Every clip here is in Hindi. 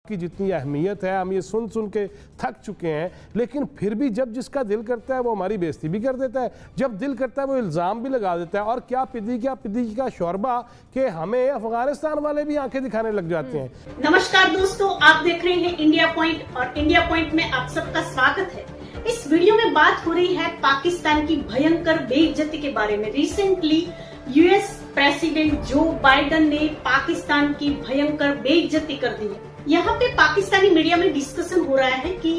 आपकी जितनी अहमियत है हम ये सुन सुन के थक चुके हैं, लेकिन फिर भी जब जिसका दिल करता है वो हमारी बेइज्जती भी कर देता है, जब दिल करता है वो इल्ज़ाम भी लगा देता है। और क्या पिद्दी का शोरबा कि हमें अफगानिस्तान वाले भी आंखें दिखाने लग जाते हैं। नमस्कार दोस्तों, आप देख रहे हैं इंडिया पॉइंट और इंडिया पॉइंट में आप सबका स्वागत है। इस वीडियो में बात हो रही है पाकिस्तान की भयंकर बेइज्जती के बारे में। Recently US president Joe Biden ने पाकिस्तान की भयंकर बेइज्जती कर दी है। यहाँ पे पाकिस्तानी मीडिया में डिस्कशन हो रहा है कि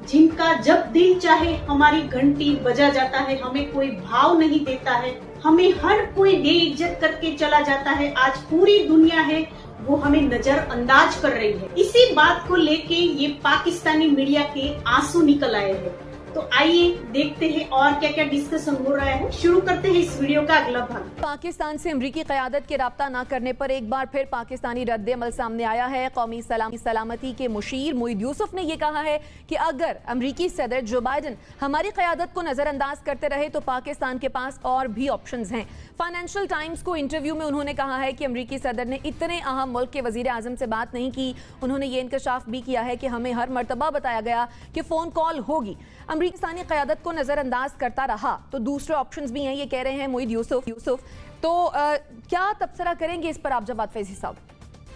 जिनका जब दिल चाहे हमारी घंटी बजा जाता है, हमें कोई भाव नहीं देता है, हमें हर कोई बेइज्जत करके चला जाता है। आज पूरी दुनिया है वो हमें नजरअंदाज कर रही है। इसी बात को लेके ये पाकिस्तानी मीडिया के आंसू निकल आए हैं। तो आइए देखते हैं और क्या क्या डिस्कशन हो रहा है। शुरू करते हैं इस वीडियो का अगला भाग। पाकिस्तान से अमरीकी क़यादत के राब्ता न करने पर एक बार फिर पाकिस्तानी रद्द-ए-अमल सामने आया है। कौमी सलामती के मुशीर मोईद यूसुफ ने यह कहा है कि अगर अमरीकी सदर जो बाइडेन हमारी क़यादत को नजरअंदाज करते रहे तो पाकिस्तान के पास और भी ऑप्शंस हैं। फाइनेंशियल टाइम्स को इंटरव्यू में उन्होंने कहा है कि अमरीकी सदर ने इतने अहम मुल्क के वजीर आजम से बात नहीं की। उन्होंने ये इंकशाफ भी किया है कि हमें हर मरतबा बताया गया कि फोन कॉल होगी। अमरीकी क़यादत को नजरअंदाज करता रहा तो दूसरे ऑप्शंस भी हैं, ये कह रहे हैं मोईद यूसुफ। तो क्या तबसरा करेंगे इस पर आप जवाब फैजी साहब?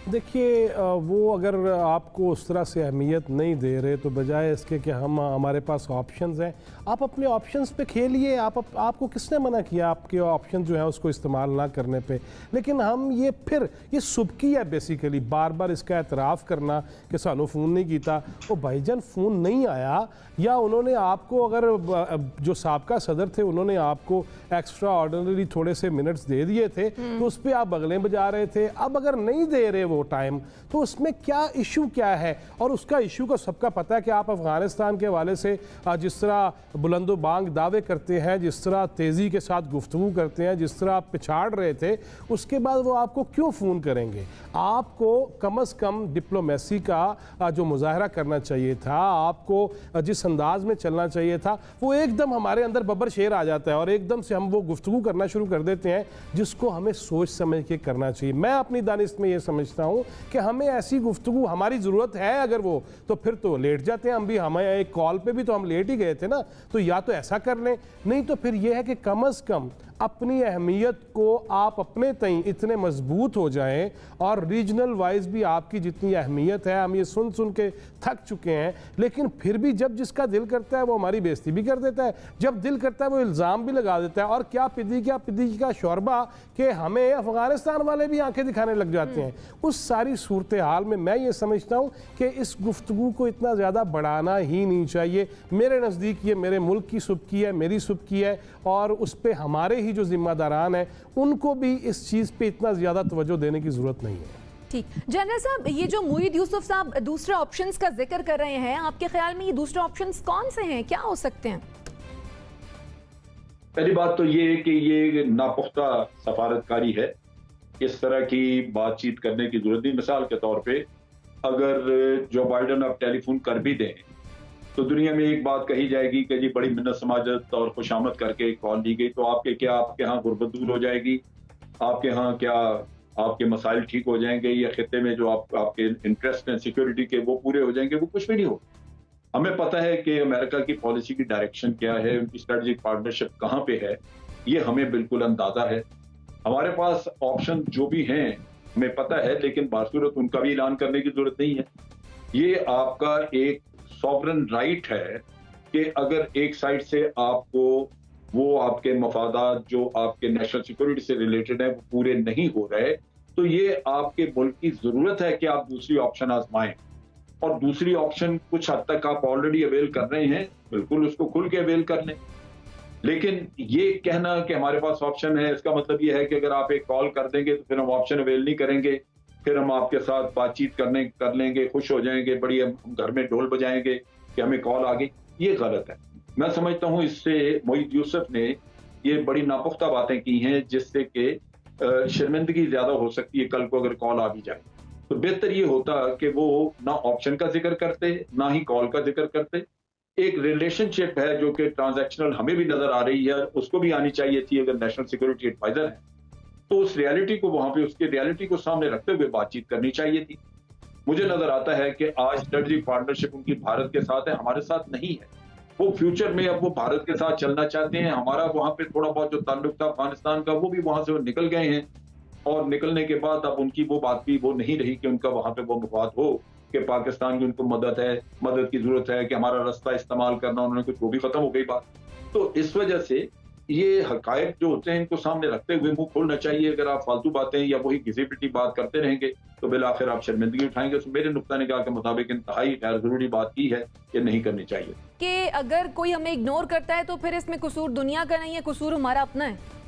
देखिए, वो अगर आपको उस तरह से अहमियत नहीं दे रहे तो बजाय इसके कि हमारे पास ऑप्शंस हैं, आप अपने ऑप्शंस पे खेलिए। आपको किसने मना किया आपके ऑप्शन जो है उसको इस्तेमाल ना करने पे? लेकिन हम ये सुबकी है बेसिकली, बार बार इसका एतराफ़ करना कि सानू फ़ोन नहीं किया। वो भाईजान फ़ोन नहीं आया, या उन्होंने आपको अगर जो साबका सदर थे उन्होंने आपको एक्स्ट्रा ऑर्डिनरी थोड़े से मिनट्स दे दिए थे तो उस पर आप बगलें बजा रहे थे। अब अगर नहीं दे रहे वो टाइम तो उसमें क्या इशू क्या है? और उसका इशू को सबका पता है कि आप अफगानिस्तान के हवाले से जिस तरह बुलंदो बांग दावे करते हैं, जिस तरह तेज़ी के साथ गुफ्तगू करते हैं, जिस तरह आप पिछाड़ रहे थे, उसके बाद वो आपको क्यों फ़ोन करेंगे? आपको कम से कम डिप्लोमेसी का जो मुजाहरा करना चाहिए था, आपको जिस अंदाज में चलना चाहिए था, वो एकदम हमारे अंदर बब्बर शेर आ जाता है और एकदम से हम वो गुफ्तगू करना शुरू कर देते हैं जिसको हमें सोच समझ के करना चाहिए। मैं अपनी दानिश में ये समझता हूँ कि हमें ऐसी गुफ्तगू हमारी ज़रूरत है अगर वो, तो फिर तो लेट जाते हैं हम भी। हमें एक कॉल पे भी तो हम लेट ही गए थे ना, तो या तो ऐसा कर लें, नहीं तो फिर यह है कि कम से कम अपनी अहमियत को आप अपने तई इतने मजबूत हो जाएं और रीजनल वाइज भी आपकी जितनी अहमियत है हम ये सुन सुन के थक चुके हैं, लेकिन फिर भी जब जिसका दिल करता है वो हमारी बेइज्जती भी कर देता है, जब दिल करता है वो इल्ज़ाम भी लगा देता है। और क्या पिद्दी का शोरबा कि हमें अफगानिस्तान वाले भी आंखें दिखाने लग जाते हैं। उस सारी सूरत हाल में मैं ये समझता हूँ कि इस गुफ्तगू को इतना ज़्यादा बढ़ाना ही नहीं चाहिए। मेरे नज़दीक ये मेरे मुल्क की सुबकी है, मेरी सुबकी है, और उस पर हमारे ही जो जिम्मेदारान हैं उनको भी इस चीज़ पे इतना ज़्यादा तवज्जो देने की ज़रूरत नहीं है। ठीक, जनरल साहब, ये जो मोईद यूसुफ साहब दूसरे ऑप्शंस का जिक्र कर रहे हैं, आपके ख्याल में ये दूसरे ऑप्शंस कौन से हैं, क्या हो सकते हैं? पहली बात तो ये है कि ये नापुख्ता सफारतकारी है। इस तरह की बातचीत करने की जरूरत नहीं। मिसाल के तौर पे अगर जो बाइडेन अब टेलीफोन कर भी दें तो दुनिया में एक बात कही जाएगी कि जी बड़ी मिन्नत समाजत और खुशामद करके कॉल दी गई, तो आपके यहाँ गुर्बत दूर हो जाएगी, आपके यहाँ क्या आपके मसाइल ठीक हो जाएंगे, या खित्ते में जो आपके इंटरेस्ट हैं सिक्योरिटी के वो पूरे हो जाएंगे? वो कुछ भी नहीं हो। हमें पता है कि अमेरिका की पॉलिसी की डायरेक्शन क्या है, उनकी स्ट्रेटेजिक पार्टनरशिप कहाँ पे है, ये हमें बिल्कुल अंदाजा है। हमारे पास ऑप्शन जो भी हैं हमें पता है, लेकिन बासूरत उनका भी ऐलान करने की जरूरत नहीं है। ये आपका एक सॉवरन राइट है कि अगर एक साइड से आपको वो आपके मफादात जो आपके नेशनल सिक्योरिटी से रिलेटेड है वो पूरे नहीं हो रहे, तो ये आपके मुल्क की जरूरत है कि आप दूसरी ऑप्शन आजमाएं। और दूसरी ऑप्शन कुछ हद तक आप ऑलरेडी अवेल कर रहे हैं, बिल्कुल उसको खुल के अवेल कर लें। लेकिन ये कहना कि हमारे पास ऑप्शन है, इसका मतलब ये है कि अगर आप एक कॉल कर देंगे तो फिर हम ऑप्शन अवेल नहीं करेंगे, फिर हम आपके साथ बातचीत कर लेंगे, खुश हो जाएंगे, बड़ी हम घर में ढोल बजाएंगे कि हमें कॉल आ गई। ये गलत है। मैं समझता हूँ इससे मोईद यूसुफ ने ये बड़ी नापुख्ता बातें की हैं जिससे कि शर्मिंदगी ज्यादा हो सकती है कल को अगर कॉल आ भी जाए। तो बेहतर ये होता कि वो ना ऑप्शन का जिक्र करते ना ही कॉल का जिक्र करते। एक रिलेशनशिप है जो कि ट्रांजैक्शनल हमें भी नजर आ रही है, उसको भी आनी चाहिए थी अगर नेशनल सिक्योरिटी एडवाइजर है, तो उस रियलिटी को वहां पे उसके रियलिटी को सामने रखते हुए बातचीत करनी चाहिए थी। मुझे नजर आता है कि आज स्ट्रेटेजिक पार्टनरशिप उनकी भारत के साथ है, हमारे साथ नहीं है। वो फ्यूचर में अब वो भारत के साथ चलना चाहते हैं। हमारा वहां पे थोड़ा बहुत जो ताल्लुक था अफगानिस्तान का, वो भी वहां से वो निकल गए हैं, और निकलने के बाद अब उनकी वो बात भी वो नहीं रही कि उनका वहां पे वो मफाद हो कि पाकिस्तान की उनको मदद की जरूरत है, कि हमारा रास्ता इस्तेमाल करना, उन्होंने कुछ, वो भी खत्म हो गई बात। तो इस वजह से ये हकायक जो होते हैं इनको सामने रखते हुए मुंह खोलना चाहिए। अगर आप फालतू बातें या वही घिसी पिटी बात करते रहेंगे तो बिल आखिर आप शर्मिंदगी उठाएंगे। तो मेरे नुक्ता निगाह के मुताबिक इंतहाई गैर जरूरी बात की है, ये नहीं करनी चाहिए। कि अगर कोई हमें इग्नोर करता है तो फिर इसमें कसूर दुनिया का नहीं है, कसूर हमारा अपना है।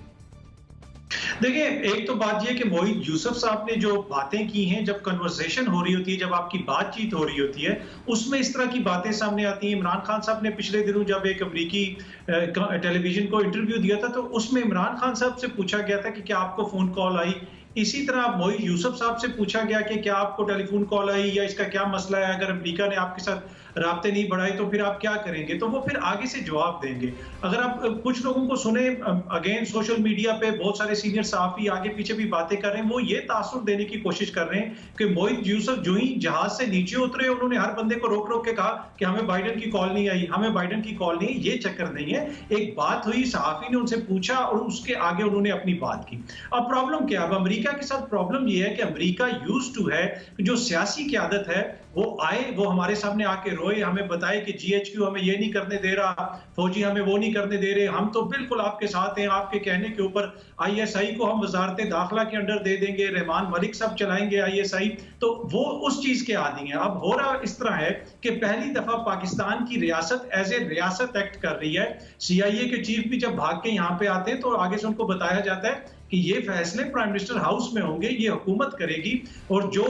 देखिए, एक तो बात यह कि मोहित यूसुफ साहब ने जो बातें की हैं, जब कन्वर्सेशन हो रही होती है, जब आपकी बातचीत हो रही होती है, उसमें इस तरह की बातें सामने आती हैं। इमरान खान साहब ने पिछले दिनों जब एक अमेरिकी टेलीविजन को इंटरव्यू दिया था, तो उसमें इमरान खान साहब से पूछा गया था कि क्या आपको फोन कॉल आई। इसी तरह मोहित यूसुफ साहब से पूछा गया कि क्या आपको टेलीफोन कॉल आई या इसका क्या मसला है, अगर अमेरिका ने आपके साथ राब्ते नहीं बढ़ाए तो फिर आप क्या करेंगे। तो वो फिर आगे से जवाब देंगे। अगर आप कुछ लोगों को सुने, अगेन सोशल मीडिया पे बहुत सारे सीनियर सहाफी आगे पीछे भी बातें कर रहे हैं, वो ये तासुर देने की कोशिश कर रहे हैं कि मोहित यूसुफ जो ही जहाज से नीचे उतरे, उन्होंने हर बंदे को रोक रोक के कहा कि हमें बाइडेन की कॉल नहीं आई, हमें बाइडेन की कॉल नहीं। ये चक्कर नहीं है। एक बात हुई, सहाफी ने उनसे पूछा और उसके आगे उन्होंने अपनी बात की। अब प्रॉब्लम क्या है? अब अमेरिका के साथ प्रॉब्लम ये है कि अमेरिका यूज्ड टू है कि जो सियासी क़यादत है वो आए, वो हमारे सामने आके रोए, हमें बताए कि जीएचक्यू हमें ये नहीं करने दे रहा, फौजी हमें वो नहीं करने दे रहे, हम तो बिल्कुल आपके साथ हैं, आपके कहने के ऊपर आईएसआई को हम वजारत दाखिला के अंडर दे देंगे, रहमान मलिक साहब चलाएंगे आईएसआई। तो वो उस चीज के आदी हैं। अब हो रहा इस तरह है कि पहली दफा पाकिस्तान की रियासत एज ए रियासत एक्ट कर रही है। सीआईए के चीफ भी जब भाग के यहाँ पे आते हैं तो आगे से उनको बताया जाता है कि ये फैसले प्राइम मिनिस्टर हाउस में होंगे, ये हुकूमत करेगी। और जो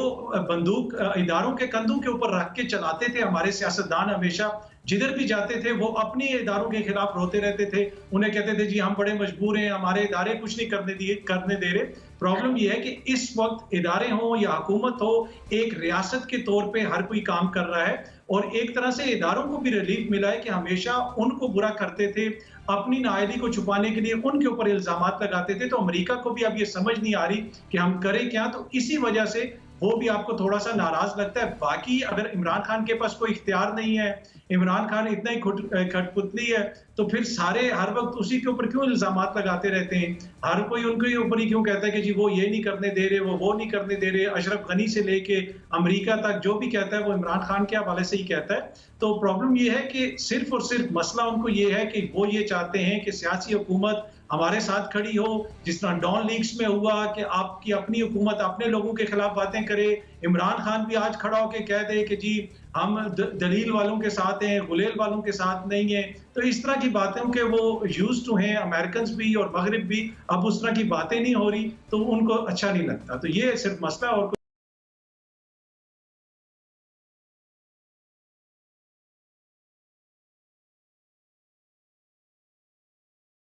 बंदूक इदारों के कंधों के ऊपर रख के चलाते थे हमारे सियासतदान, हमेशा जिधर भी जाते थे वो अपने इदारों के खिलाफ रोते रहते थे। उन्हें कहते थे जी हम बड़े मजबूर हैं, हमारे इदारे कुछ नहीं करने दे रहे। प्रॉब्लम यह है कि इस वक्त इदारे हो या हुकूमत हो, एक रियासत के तौर पे हर कोई काम कर रहा है। और एक तरह से इदारों को भी रिलीफ मिला है कि हमेशा उनको बुरा करते थे, अपनी नाअहली को छुपाने के लिए उनके ऊपर इल्जामात लगाते थे। तो अमेरिका को भी अब ये समझ नहीं आ रही कि हम करें क्या। तो इसी वजह से वो भी आपको थोड़ा सा नाराज लगता है। बाकी अगर इमरान खान के पास कोई इख्तियार नहीं है, इमरान खान इतना ही खटपुतली है, तो फिर सारे हर वक्त उसी के ऊपर क्यों इल्जामात लगाते रहते हैं? हर कोई उनके ऊपर ही क्यों कहता है कि जी वो ये नहीं करने दे रहे, वो नहीं करने दे रहे। अशरफ गनी से लेके अमेरिका तक जो भी कहता है वो इमरान खान के हवाले से ही कहता है। तो प्रॉब्लम ये है कि सिर्फ और सिर्फ मसला उनको ये है कि वो ये चाहते हैं कि सियासी हुकूमत हमारे साथ खड़ी हो, जिस तरह डॉन लीग्स में हुआ कि आपकी अपनी हुकूमत अपने लोगों के खिलाफ बातें करे। इमरान खान भी आज खड़ा होकर कह दे कि जी हम दलील वालों के साथ हैं, गुलेल वालों के साथ नहीं है। तो इस तरह की बातें के वो यूज्ड टू हैं, अमेरिकन भी और मगरिब भी। अब उस तरह की बातें नहीं हो रही तो उनको अच्छा नहीं लगता। तो ये सिर्फ मसला और